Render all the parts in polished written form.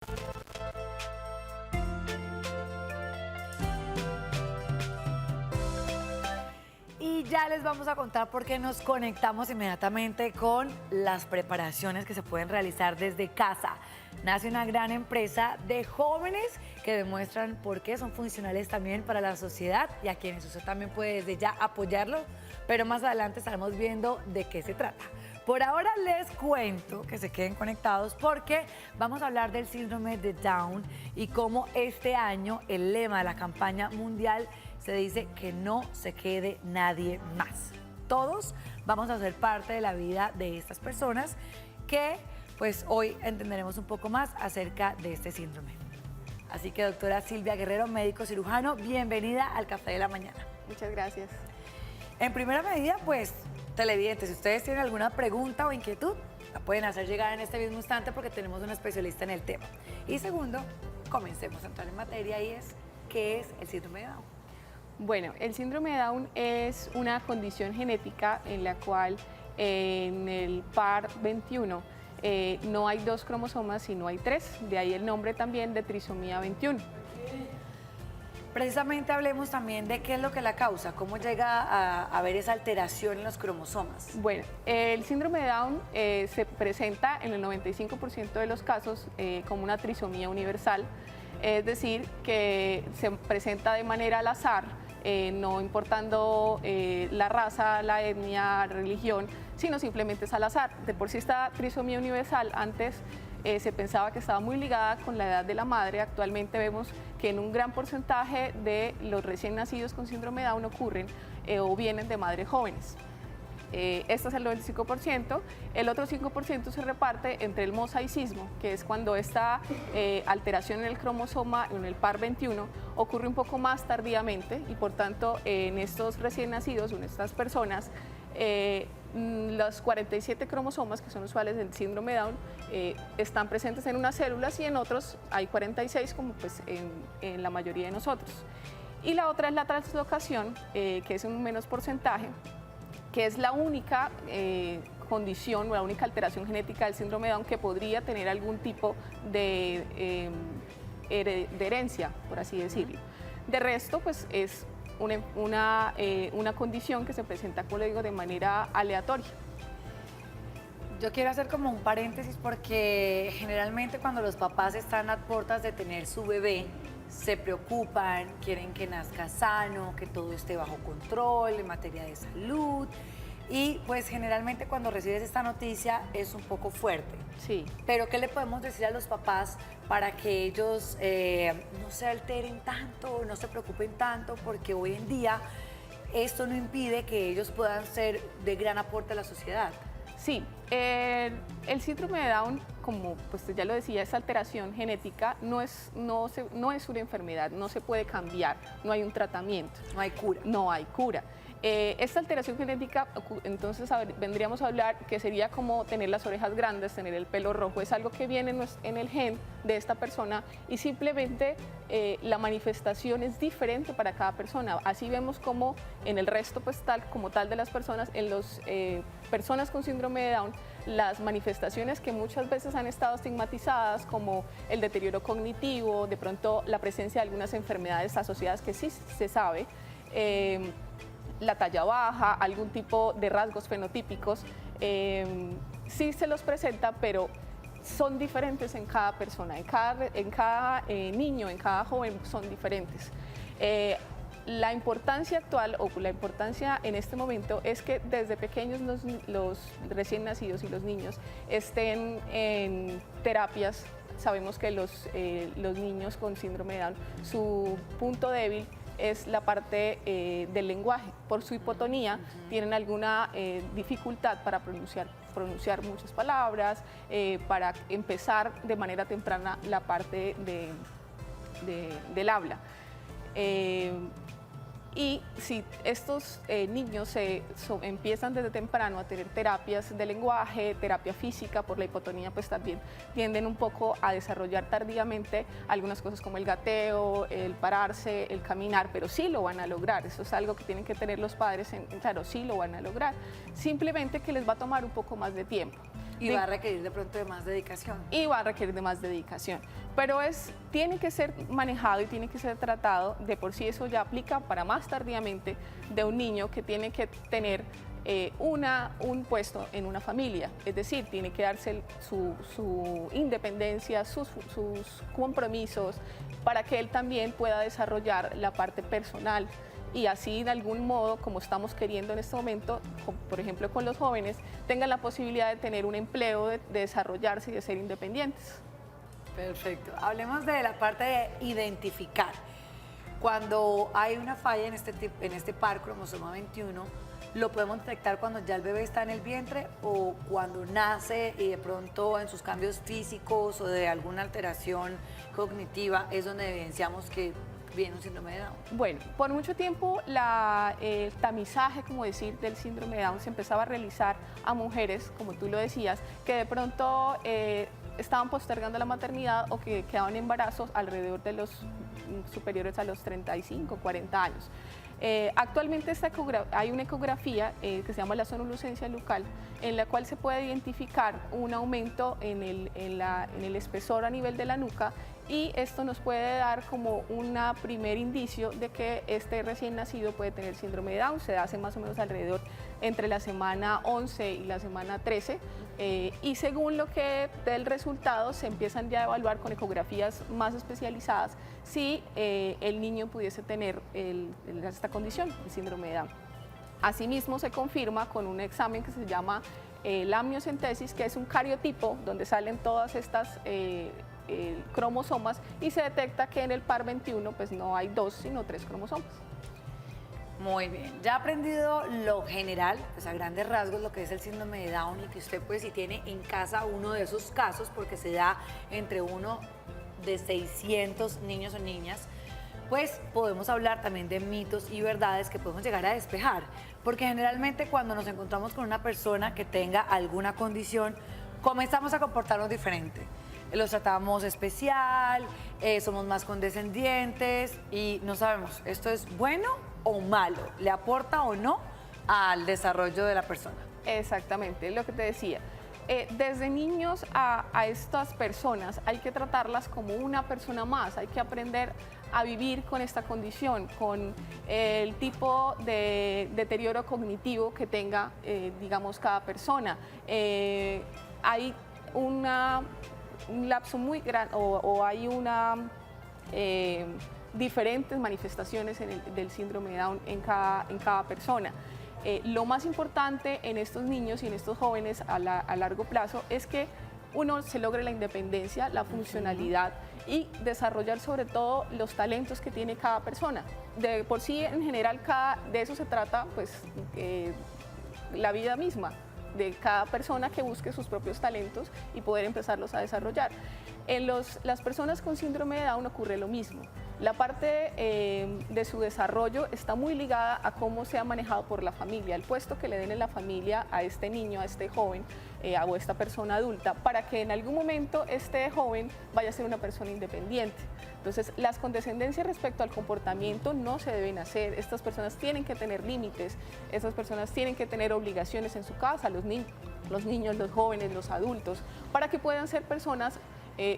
Y ya les vamos a contar por qué nos conectamos inmediatamente con las preparaciones que se pueden realizar desde casa. Nace una gran empresa de jóvenes que demuestran por qué son funcionales también para la sociedad y a quienes usted también puede desde ya apoyarlo, pero más adelante estaremos viendo de qué se trata. Por ahora les cuento que se queden conectados porque vamos a hablar del síndrome de Down y cómo este año el lema de la campaña mundial se dice que no se quede nadie más. Todos vamos a ser parte de la vida de estas personas que pues hoy entenderemos un poco más acerca de este síndrome. Así que doctora Silvia Guerrero, médico cirujano, bienvenida al Café de la Mañana. Muchas gracias. En primera medida, pues, televidentes, si ustedes tienen alguna pregunta o inquietud, la pueden hacer llegar en este mismo instante porque tenemos un especialista en el tema. Y segundo, comencemos a entrar en materia y es, ¿qué es el síndrome de Down? Bueno, el síndrome de Down es una condición genética en la cual en el par 21 no hay 2 cromosomas, sino hay 3, de ahí el nombre también de trisomía 21. Precisamente hablemos también de qué es lo que la causa, cómo llega a haber esa alteración en los cromosomas. Bueno, el síndrome de Down se presenta en el 95% de los casos como una trisomía universal, es decir, que se presenta de manera al azar, no importando la raza, la etnia, la religión, sino simplemente es al azar. De por sí esta trisomía universal antes se pensaba que estaba muy ligada con la edad de la madre. Actualmente vemos que en un gran porcentaje de los recién nacidos con síndrome de Down ocurren o vienen de madres jóvenes. Este es el 95%, el otro 5% se reparte entre el mosaicismo, que es cuando esta alteración en el cromosoma, en el par 21, ocurre un poco más tardíamente y por tanto en estos recién nacidos, en estas personas, los 47 cromosomas que son usuales del síndrome de Down están presentes en unas células y en otros hay 46 como pues en la mayoría de nosotros. Y la otra es la translocación, que es un menos porcentaje, que es la única condición o la única alteración genética del síndrome de Down que podría tener algún tipo de herencia, por así decirlo. De resto, pues es una condición que se presenta, como le digo, de manera aleatoria. Yo quiero hacer como un paréntesis porque generalmente cuando los papás están a puertas de tener su bebé, se preocupan, quieren que nazca sano, que todo esté bajo control en materia de salud y pues generalmente cuando recibes esta noticia es un poco fuerte. Sí. Pero ¿qué le podemos decir a los papás para que ellos no se alteren tanto, no se preocupen tanto? Porque hoy en día esto no impide que ellos puedan ser de gran aporte a la sociedad. Sí, el síndrome de Down, como pues ya lo decía, esa alteración genética no es una enfermedad, no se puede cambiar, no hay un tratamiento. No hay cura. No hay cura. Esta alteración genética, entonces vendríamos a hablar que sería como tener las orejas grandes, tener el pelo rojo, es algo que viene en el gen de esta persona y simplemente la manifestación es diferente para cada persona. Así vemos como en el resto pues como tal de las personas, en las personas con síndrome de Down, las manifestaciones que muchas veces han estado estigmatizadas como el deterioro cognitivo, de pronto la presencia de algunas enfermedades asociadas que sí se sabe, la talla baja, algún tipo de rasgos fenotípicos, sí se los presenta, pero son diferentes en cada persona, en cada niño, en cada joven son diferentes. La importancia actual o la importancia en este momento es que desde pequeños los recién nacidos y los niños estén en terapias. Sabemos que los niños con síndrome de Down, su punto débil es la parte del lenguaje. Por su hipotonía tienen alguna dificultad para pronunciar muchas palabras, para empezar de manera temprana la parte del habla. Y si estos niños empiezan desde temprano a tener terapias de lenguaje, terapia física, por la hipotonía, pues también tienden un poco a desarrollar tardíamente algunas cosas como el gateo, el pararse, el caminar, pero sí lo van a lograr. Eso es algo que tienen que tener los padres, claro, sí lo van a lograr. Simplemente que les va a tomar un poco más de tiempo. Y va a requerir de pronto de más dedicación. Y va a requerir de más dedicación. Pero tiene que ser manejado y tiene que ser tratado, de por sí eso ya aplica para más tardíamente, de un niño que tiene que tener un puesto en una familia, es decir, tiene que darse su independencia, sus compromisos, para que él también pueda desarrollar la parte personal y así de algún modo, como estamos queriendo en este momento, por ejemplo con los jóvenes, tengan la posibilidad de tener un empleo, de desarrollarse y de ser independientes. Perfecto. Hablemos de la parte de identificar. Cuando hay una falla en este par cromosoma 21, ¿lo podemos detectar cuando ya el bebé está en el vientre o cuando nace y de pronto en sus cambios físicos o de alguna alteración cognitiva es donde evidenciamos que viene un síndrome de Down? Bueno, por mucho tiempo el tamizaje, como decir, del síndrome de Down se empezaba a realizar a mujeres, como tú lo decías, que de pronto estaban postergando la maternidad o que quedaban embarazos alrededor de los superiores a los 35, 40 años. Actualmente hay una ecografía que se llama la sonolucencia nucal, en la cual se puede identificar un aumento en el espesor a nivel de la nuca, y esto nos puede dar como un primer indicio de que este recién nacido puede tener síndrome de Down. Se hace más o menos alrededor entre la semana 11 y la semana 13, y según lo que dé el resultado se empiezan ya a evaluar con ecografías más especializadas si el niño pudiese tener esta condición, el síndrome de Down. Asimismo se confirma con un examen que se llama la amniocentesis, que es un cariotipo donde salen todas estas cromosomas, y se detecta que en el par 21 pues no hay 2 sino 3 cromosomas. Muy bien, ya ha aprendido lo general, pues a grandes rasgos lo que es el síndrome de Down, y que usted pues si tiene en casa uno de esos casos, porque se da entre uno de 600 niños o niñas, pues podemos hablar también de mitos y verdades que podemos llegar a despejar, porque generalmente cuando nos encontramos con una persona que tenga alguna condición, comenzamos a comportarnos diferente. Los tratamos especial, somos más condescendientes y no sabemos, ¿esto es bueno o malo? ¿Le aporta o no al desarrollo de la persona? Exactamente, lo que te decía. Desde niños a estas personas hay que tratarlas como una persona más, hay que aprender a vivir con esta condición, con el tipo de deterioro cognitivo que tenga, digamos, cada persona. Hay un lapso muy grande o hay diferentes manifestaciones del síndrome de Down en cada persona. Lo más importante en estos niños y en estos jóvenes a largo plazo es que uno se logre la independencia, la funcionalidad y desarrollar sobre todo los talentos que tiene cada persona. De por sí, en general, de eso se trata pues, la vida misma, de cada persona que busque sus propios talentos y poder empezarlos a desarrollar. En las personas con síndrome de Down ocurre lo mismo. La parte de su desarrollo está muy ligada a cómo sea manejado por la familia, el puesto que le den en la familia a este niño, a este joven o a esta persona adulta, para que en algún momento este joven vaya a ser una persona independiente. Entonces, las condescendencias respecto al comportamiento no se deben hacer. Estas personas tienen que tener límites, estas personas tienen que tener obligaciones en su casa, los niños, los jóvenes, los adultos, para que puedan ser personas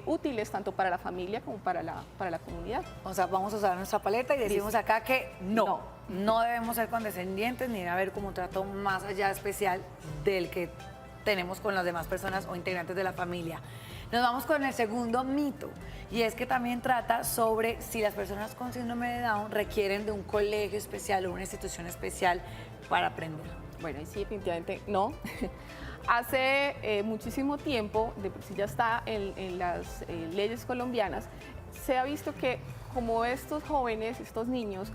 útiles tanto para la familia como para la comunidad. O sea, vamos a usar nuestra paleta y decimos acá que no debemos ser condescendientes ni debe haber como un trato más allá especial del que tenemos con las demás personas o integrantes de la familia. Nos vamos con el segundo mito, y es que también trata sobre si las personas con síndrome de Down requieren de un colegio especial o una institución especial para aprender. Bueno, y sí, definitivamente no. Hace muchísimo tiempo, de por sí ya está en las leyes colombianas, se ha visto que como estos jóvenes, estos niños,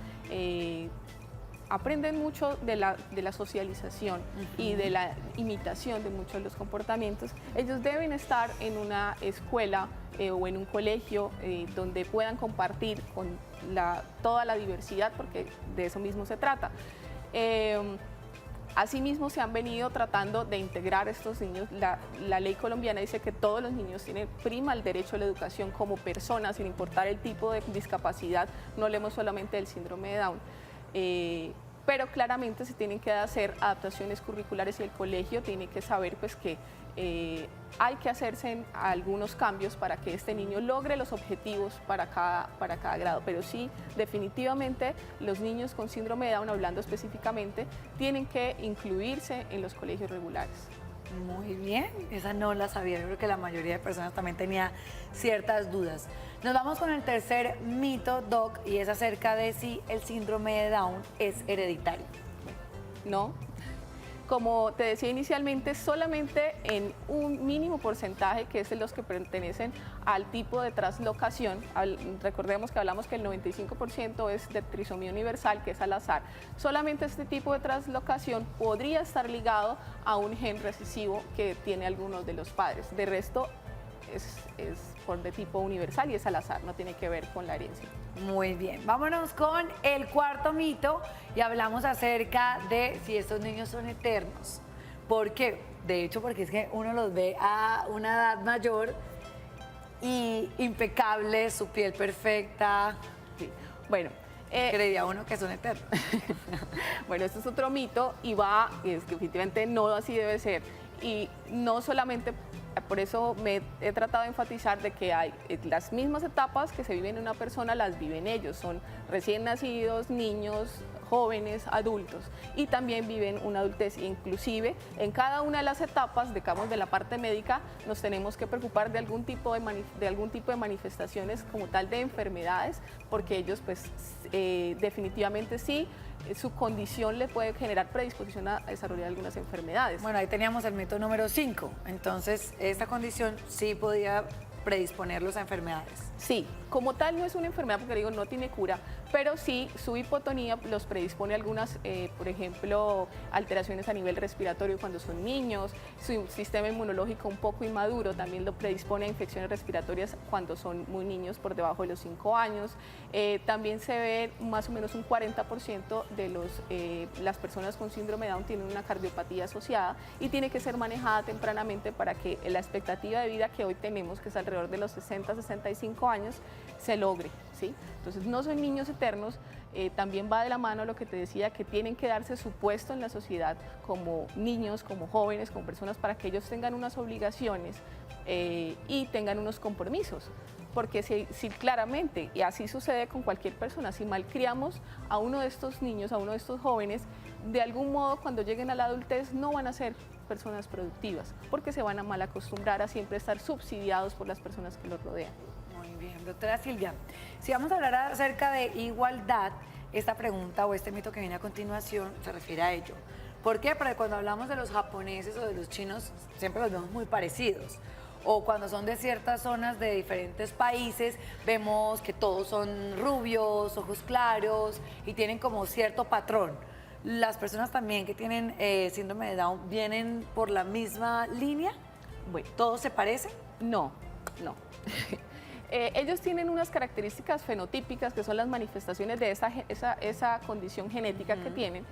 aprenden mucho de la socialización y de la imitación de muchos de los comportamientos, ellos deben estar en una escuela o en un colegio donde puedan compartir con toda la diversidad, porque de eso mismo se trata. Asimismo, se han venido tratando de integrar a estos niños. La ley colombiana dice que todos los niños tienen prima el derecho a la educación como personas, sin importar el tipo de discapacidad. No hablemos solamente del síndrome de Down. pero claramente se tienen que hacer adaptaciones curriculares y el colegio tiene que saber pues que hay que hacerse algunos cambios para que este niño logre los objetivos para cada grado, pero sí, definitivamente los niños con síndrome de Down, hablando específicamente, tienen que incluirse en los colegios regulares. Muy bien, esa no la sabía. Yo creo que la mayoría de personas también tenía ciertas dudas. Nos vamos con el tercer mito, Doc, y es acerca de si el síndrome de Down es hereditario. No. Como te decía inicialmente, solamente en un mínimo porcentaje, que es de los que pertenecen al tipo de traslocación, recordemos que hablamos que el 95% es de trisomía universal, que es al azar, solamente este tipo de traslocación podría estar ligado a un gen recesivo que tiene algunos de los padres. De resto, es por de tipo universal y es al azar, no tiene que ver con la herencia. Muy bien, vámonos con el cuarto mito y hablamos acerca de si estos niños son eternos. ¿Por qué? De hecho, porque es que uno los ve a una edad mayor y impecables, su piel perfecta. Sí. Bueno, creería uno que son eternos. Bueno, este es otro mito y definitivamente no así debe ser. Y no solamente, por eso me he tratado de enfatizar de que hay las mismas etapas que se viven en una persona, las viven ellos. Son recién nacidos, niños, jóvenes, adultos, y también viven una adultez. Inclusive, en cada una de las etapas, digamos, de la parte médica, nos tenemos que preocupar de algún tipo de manifestaciones como tal de enfermedades, porque ellos, pues, definitivamente sí, su condición le puede generar predisposición a desarrollar algunas enfermedades. Bueno, ahí teníamos el mito número 5. Entonces, esta condición sí podía predisponerlos a enfermedades. Sí, como tal no es una enfermedad porque digo no tiene cura, pero sí su hipotonía los predispone a algunas, por ejemplo, alteraciones a nivel respiratorio cuando son niños, su sistema inmunológico un poco inmaduro también lo predispone a infecciones respiratorias cuando son muy niños, por debajo de los 5 años. También se ve más o menos un 40% de las personas con síndrome de Down tienen una cardiopatía asociada y tiene que ser manejada tempranamente para que la expectativa de vida que hoy tenemos, que es alrededor de los 60-65 años, se logre, ¿sí? Entonces no son niños eternos, también va de la mano lo que te decía, que tienen que darse su puesto en la sociedad como niños, como jóvenes, como personas, para que ellos tengan unas obligaciones y tengan unos compromisos. Porque si claramente, y así sucede con cualquier persona, si malcriamos a uno de estos niños, a uno de estos jóvenes, de algún modo cuando lleguen a la adultez no van a ser personas productivas, porque se van a mal acostumbrar a siempre estar subsidiados por las personas que los rodean. Muy bien, doctora Silvia, si vamos a hablar acerca de igualdad, esta pregunta o este mito que viene a continuación se refiere a ello. ¿Por qué? Porque cuando hablamos de los japoneses o de los chinos, siempre los vemos muy parecidos. O cuando son de ciertas zonas de diferentes países, vemos que todos son rubios, ojos claros y tienen como cierto patrón. ¿Las personas también que tienen síndrome de Down vienen por la misma línea? Bueno, ¿Todos se parecen? no. Ellos tienen unas características fenotípicas que son las manifestaciones de esa condición genética que tienen,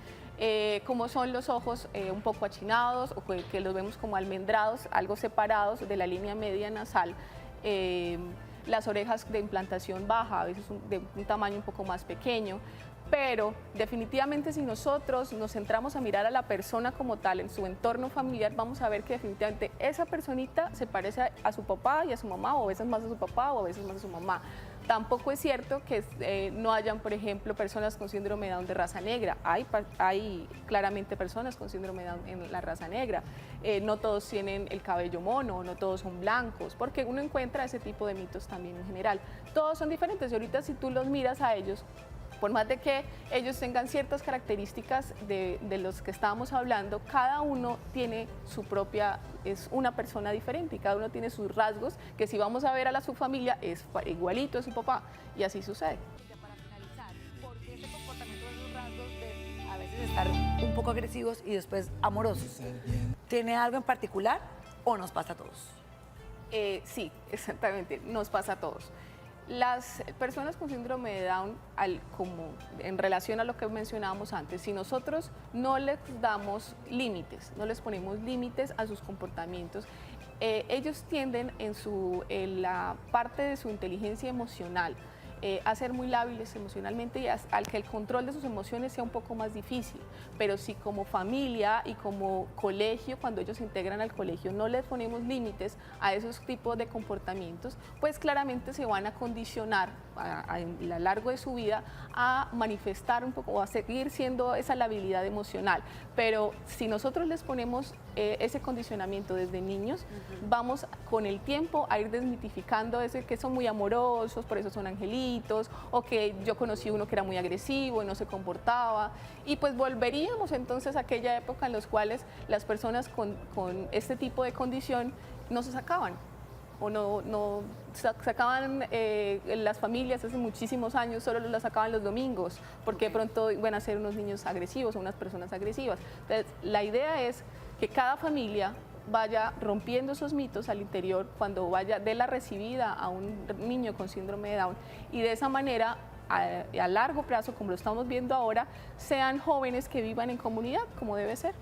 como son los ojos un poco achinados o que los vemos como almendrados, algo separados de la línea media nasal, las orejas de implantación baja, a veces de un tamaño un poco más pequeño. Pero definitivamente si nosotros nos centramos a mirar a la persona como tal en su entorno familiar, vamos a ver que definitivamente esa personita se parece a su papá y a su mamá, o a veces más a su papá o a veces más a su mamá. Tampoco es cierto que no hayan, por ejemplo, personas con síndrome de Down de raza negra. Hay claramente personas con síndrome de Down en la raza negra. No todos tienen el cabello mono, no todos son blancos, porque uno encuentra ese tipo de mitos también en general. Todos son diferentes y ahorita si tú los miras a ellos, por más de que ellos tengan ciertas características de los que estábamos hablando, cada uno tiene su propia, es una persona diferente y cada uno tiene sus rasgos, que si vamos a ver a su familia es igualito a su papá y así sucede. Para finalizar, ¿por qué este comportamiento de esos rasgos de a veces estar un poco agresivos y después amorosos? ¿Tiene algo en particular o nos pasa a todos? Sí, exactamente, nos pasa a todos. Las personas con síndrome de Down, como en relación a lo que mencionábamos antes, si nosotros no les damos límites, no les ponemos límites a sus comportamientos, ellos tienden en la parte de su inteligencia emocional a ser muy lábiles emocionalmente y al que el control de sus emociones sea un poco más difícil. Pero si como familia y como colegio, cuando ellos se integran al colegio, no les ponemos límites a esos tipos de comportamientos, pues claramente se van a condicionar a lo largo de su vida a manifestar un poco o a seguir siendo esa labilidad emocional. Pero si nosotros les ponemos ese condicionamiento desde niños, vamos con el tiempo a ir desmitificando ese que son muy amorosos, por eso son angelitos, o que yo conocí uno que era muy agresivo y no se comportaba, y pues volveríamos entonces a aquella época en las cuales las personas con este tipo de condición no se sacaban o no sacaban las familias hace muchísimos años, solo las sacaban los domingos, porque de pronto iban a ser unos niños agresivos o unas personas agresivas. Entonces, la idea es que cada familia vaya rompiendo esos mitos al interior cuando vaya de la recibida a un niño con síndrome de Down, y de esa manera a largo plazo, como lo estamos viendo ahora, sean jóvenes que vivan en comunidad, como debe ser.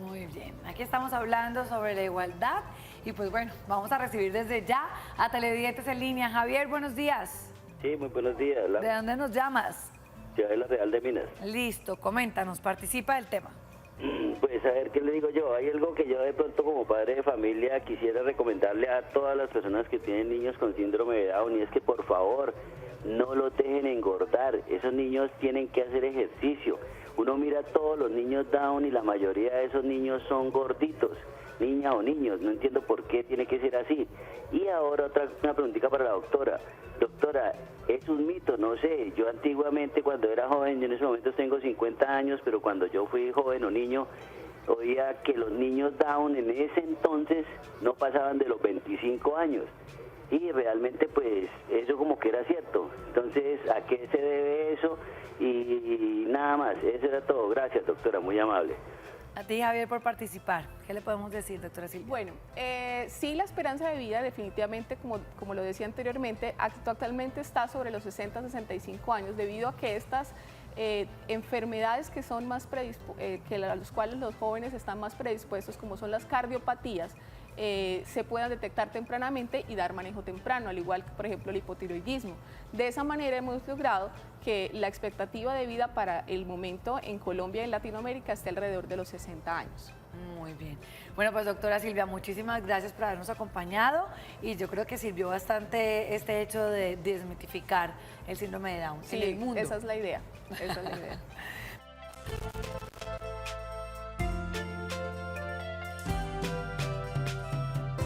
Muy bien, aquí estamos hablando sobre la igualdad y pues bueno, vamos a recibir desde ya a Televidentes en línea. Javier, buenos días. Sí, muy buenos días. ¿De dónde nos llamas? Ciudad de la Real de Minas. Listo, coméntanos, participa del tema. Pues a ver, ¿qué le digo yo? Hay algo que yo de pronto como padre de familia quisiera recomendarle a todas las personas que tienen niños con síndrome de Down, y es que por favor no los dejen engordar. Esos niños tienen que hacer ejercicio. Uno mira a todos los niños Down y la mayoría de esos niños son gorditos, niña o niños, no entiendo por qué tiene que ser así. Y ahora una preguntita para la doctora. Doctora, es un mito, no sé, yo antiguamente cuando era joven, yo en ese momento tengo 50 años, pero cuando yo fui joven o niño, oía que los niños Down en ese entonces no pasaban de los 25 años. Y realmente pues eso como que era cierto. Entonces, ¿a qué se debe eso? Y nada más, eso era todo. Gracias, doctora, muy amable. A ti, Javier, por participar. ¿Qué le podemos decir, doctora Silvia? Bueno, sí, la esperanza de vida definitivamente, como lo decía anteriormente, actualmente está sobre los 60-65 años, debido a que estas enfermedades que son más a los cuales los jóvenes están más predispuestos, como son las cardiopatías, se puedan detectar tempranamente y dar manejo temprano, al igual que, por ejemplo, el hipotiroidismo. De esa manera hemos logrado que la expectativa de vida para el momento en Colombia y en Latinoamérica esté alrededor de los 60 años. Muy bien. Bueno, pues doctora Silvia, muchísimas gracias por habernos acompañado y yo creo que sirvió bastante este hecho de desmitificar el síndrome de Down en el mundo. Esa es la idea. Esa es la idea.